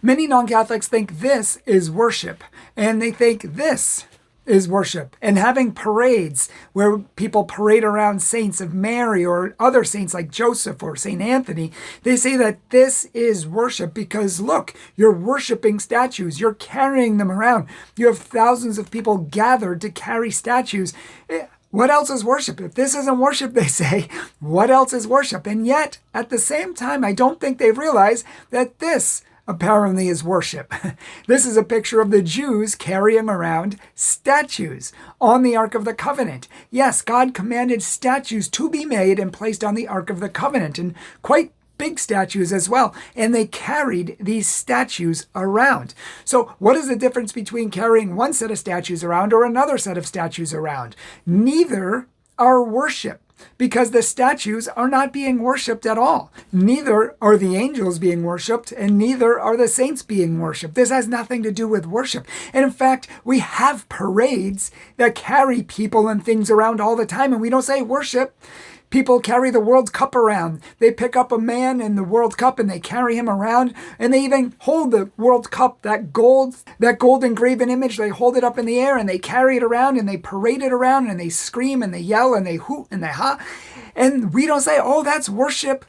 Many non-Catholics think this is worship, and they think this is worship. And having parades where people parade around saints of Mary or other saints like Joseph or St. Anthony, they say that this is worship because, look, you're worshiping statues. You're carrying them around. You have thousands of people gathered to carry statues. What else is worship? If this isn't worship, they say, what else is worship? And yet, at the same time, I don't think they realize that this apparently is worship. This is a picture of the Jews carrying around statues on the Ark of the Covenant. Yes, God commanded statues to be made and placed on the Ark of the Covenant, and quite big statues as well. And they carried these statues around. So what is the difference between carrying one set of statues around or another set of statues around? Neither are worship, because the statues are not being worshipped at all. Neither are the angels being worshipped, and neither are the saints being worshipped. This has nothing to do with worship. And in fact, we have parades that carry people and things around all the time, and we don't say worship. People carry the World Cup around. They pick up a man in the World Cup and they carry him around, and they even hold the World Cup, that gold engraven image, they hold it up in the air and they carry it around and they parade it around and they scream and they yell and they hoot and they ha. And we don't say, oh, that's worship,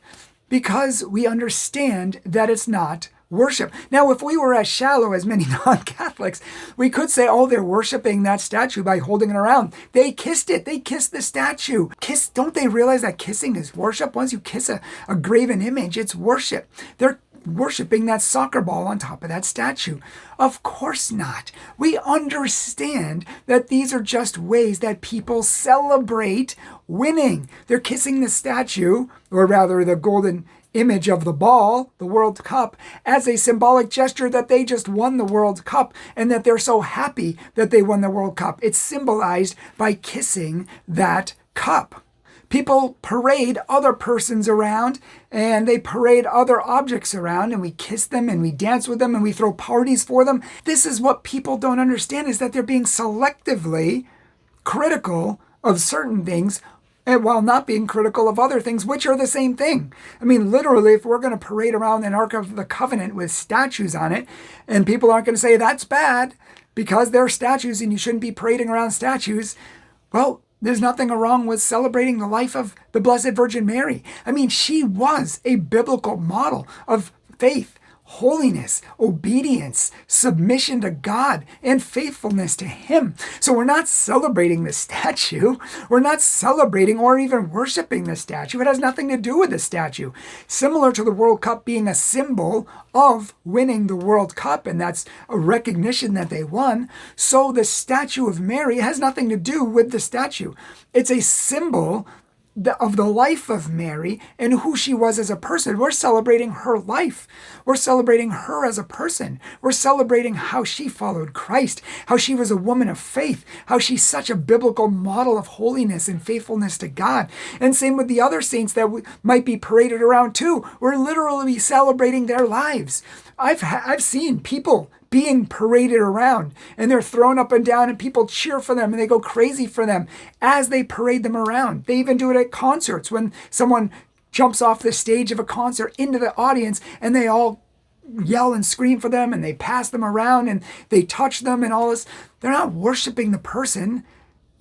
because we understand that it's not worship. Now, if we were as shallow as many non-Catholics, we could say, oh, they're worshiping that statue by holding it around. They kissed it. They kissed the statue. Don't they realize that kissing is worship? Once you kiss a graven image, it's worship. They're worshiping that soccer ball on top of that statue. Of course not. We understand that these are just ways that people celebrate winning. They're kissing the statue, or rather the golden image of the ball, the World Cup, as a symbolic gesture that they just won the World Cup and that they're so happy that they won the World Cup. It's symbolized by kissing that cup. People parade other persons around, and they parade other objects around, and we kiss them and we dance with them and we throw parties for them. This is what people don't understand, is that they're being selectively critical of certain things, and while not being critical of other things, which are the same thing. I mean, literally, if we're going to parade around an Ark of the Covenant with statues on it, and people aren't going to say that's bad because they're statues and you shouldn't be parading around statues, well, there's nothing wrong with celebrating the life of the Blessed Virgin Mary. I mean, she was a biblical model of faith, holiness, obedience, submission to God, and faithfulness to Him. So we're not celebrating the statue. We're not celebrating or even worshiping the statue. It has nothing to do with the statue. Similar to the World Cup being a symbol of winning the World Cup, and that's a recognition that they won, so the statue of Mary has nothing to do with the statue. It's a symbol of the life of Mary and who she was as a person. We're celebrating her life. We're celebrating her as a person. We're celebrating how she followed Christ, how she was a woman of faith, how she's such a biblical model of holiness and faithfulness to God. And same with the other saints that might be paraded around too. We're literally celebrating their lives. I've seen people being paraded around, and they're thrown up and down, and people cheer for them and they go crazy for them as they parade them around. They even do it at concerts when someone jumps off the stage of a concert into the audience, and they all yell and scream for them, and they pass them around and they touch them and all this. They're not worshiping the person.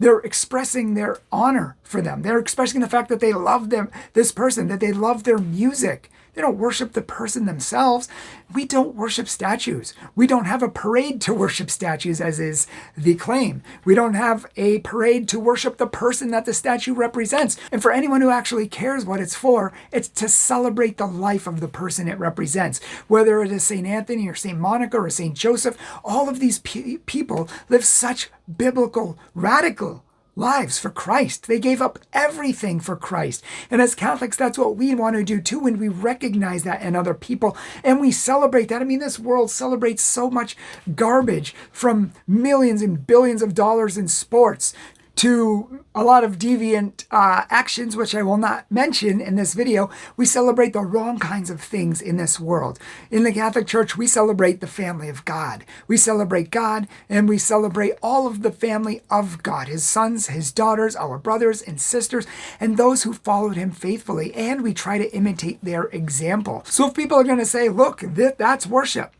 They're expressing their honor for them. They're expressing the fact that they love them, this person, that they love their music. They don't worship the person themselves. We don't worship statues. We don't have a parade to worship statues, as is the claim. We don't have a parade to worship the person that the statue represents. And for anyone who actually cares what it's for, it's to celebrate the life of the person it represents. Whether it is St. Anthony or St. Monica or St. Joseph, all of these people live such biblical, radical lives for Christ. They gave up everything for Christ. And as Catholics, that's what we want to do too, when we recognize that in other people and we celebrate that. I mean, this world celebrates so much garbage, from millions and billions of dollars in sports to a lot of deviant actions, which I will not mention in this video. We celebrate the wrong kinds of things in this world. In the Catholic Church, we celebrate the family of God. We celebrate God, and we celebrate all of the family of God, His sons, His daughters, our brothers and sisters, and those who followed Him faithfully, and we try to imitate their example. So if people are going to say, look, that's worship,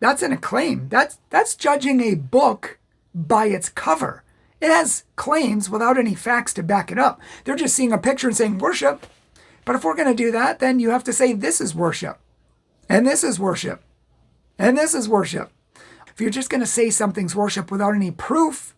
That's an acclaim. That's judging a book by its cover. It has claims without any facts to back it up. They're just seeing a picture and saying worship. But if we're going to do that, then you have to say this is worship. And this is worship. And this is worship. If you're just going to say something's worship without any proof,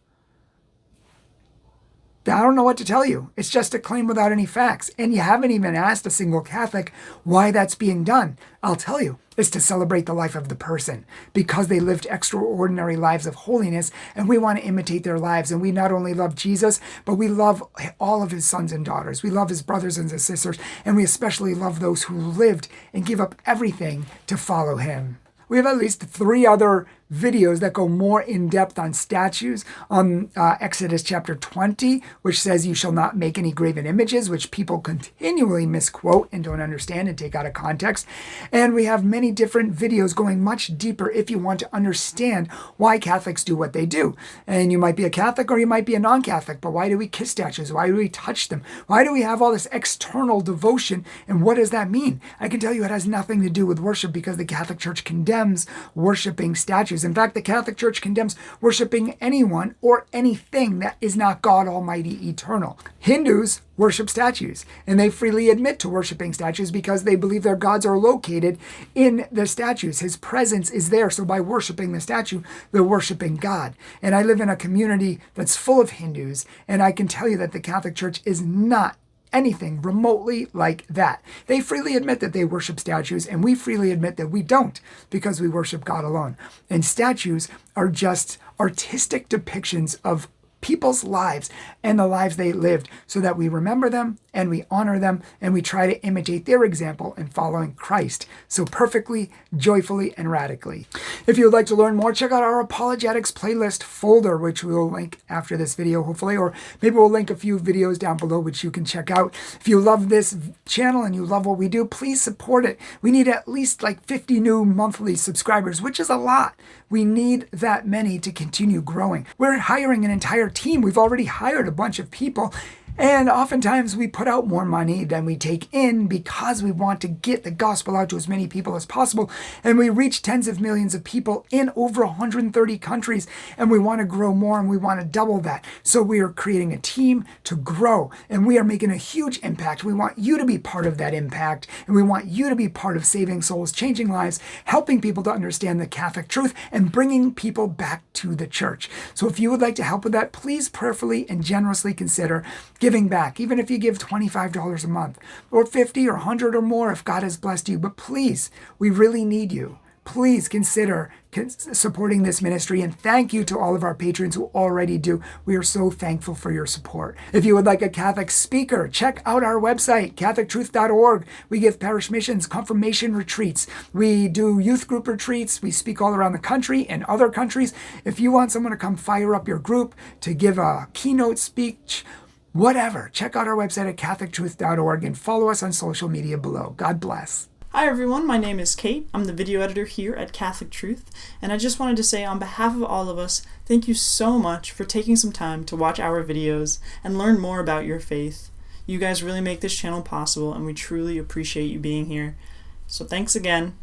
I don't know what to tell you. It's just a claim without any facts. And you haven't even asked a single Catholic why that's being done. I'll tell you. It's to celebrate the life of the person because they lived extraordinary lives of holiness, and we want to imitate their lives. And we not only love Jesus, but we love all of his sons and daughters. We love his brothers and his sisters, and we especially love those who lived and give up everything to follow him. We have at least 3 other videos that go more in depth on statues on Exodus chapter 20, which says you shall not make any graven images, which people continually misquote and don't understand and take out of context. And we have many different videos going much deeper if you want to understand why Catholics do what they do. And you might be a Catholic or you might be a non-Catholic, but why do we kiss statues? Why do we touch them? Why do we have all this external devotion? And what does that mean? I can tell you it has nothing to do with worship because the Catholic Church condemns worshiping statues. In fact, the Catholic Church condemns worshiping anyone or anything that is not God Almighty Eternal. Hindus worship statues, and they freely admit to worshiping statues because they believe their gods are located in the statues. His presence is there, so by worshiping the statue, they're worshiping God. And I live in a community that's full of Hindus, and I can tell you that the Catholic Church is not anything remotely like that. They freely admit that they worship statues, and we freely admit that we don't because we worship God alone. And statues are just artistic depictions of people's lives and the lives they lived so that we remember them and we honor them and we try to imitate their example in following Christ so perfectly, joyfully, and radically. If you would like to learn more, check out our Apologetics playlist folder, which we will link after this video, hopefully, or maybe we'll link a few videos down below which you can check out. If you love this channel and you love what we do, please support it. We need at least like 50 new monthly subscribers, which is a lot. We need that many to continue growing. We're hiring an entire team. We've already hired a bunch of people. And oftentimes we put out more money than we take in because we want to get the gospel out to as many people as possible. And we reach tens of millions of people in over 130 countries. And we want to grow more and we want to double that. So we are creating a team to grow and we are making a huge impact. We want you to be part of that impact. And we want you to be part of saving souls, changing lives, helping people to understand the Catholic truth and bringing people back to the church. So if you would like to help with that, please prayerfully and generously consider giving back, even if you give $25 a month or 50 or 100 or more if God has blessed you. But please, we really need you. Please consider supporting this ministry, and thank you to all of our patrons who already do. We are so thankful for your support. If you would like a Catholic speaker, check out our website, catholictruth.org. We give parish missions, confirmation retreats. We do youth group retreats. We speak all around the country and other countries. If you want someone to come fire up your group, to give a keynote speech, whatever, check out our website at catholictruth.org and follow us on social media below. God bless. Hi everyone, my name is Kate. I'm the video editor here at Catholic Truth, and I just wanted to say on behalf of all of us, thank you so much for taking some time to watch our videos and learn more about your faith. You guys really make this channel possible, and we truly appreciate you being here. So thanks again,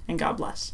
and God bless.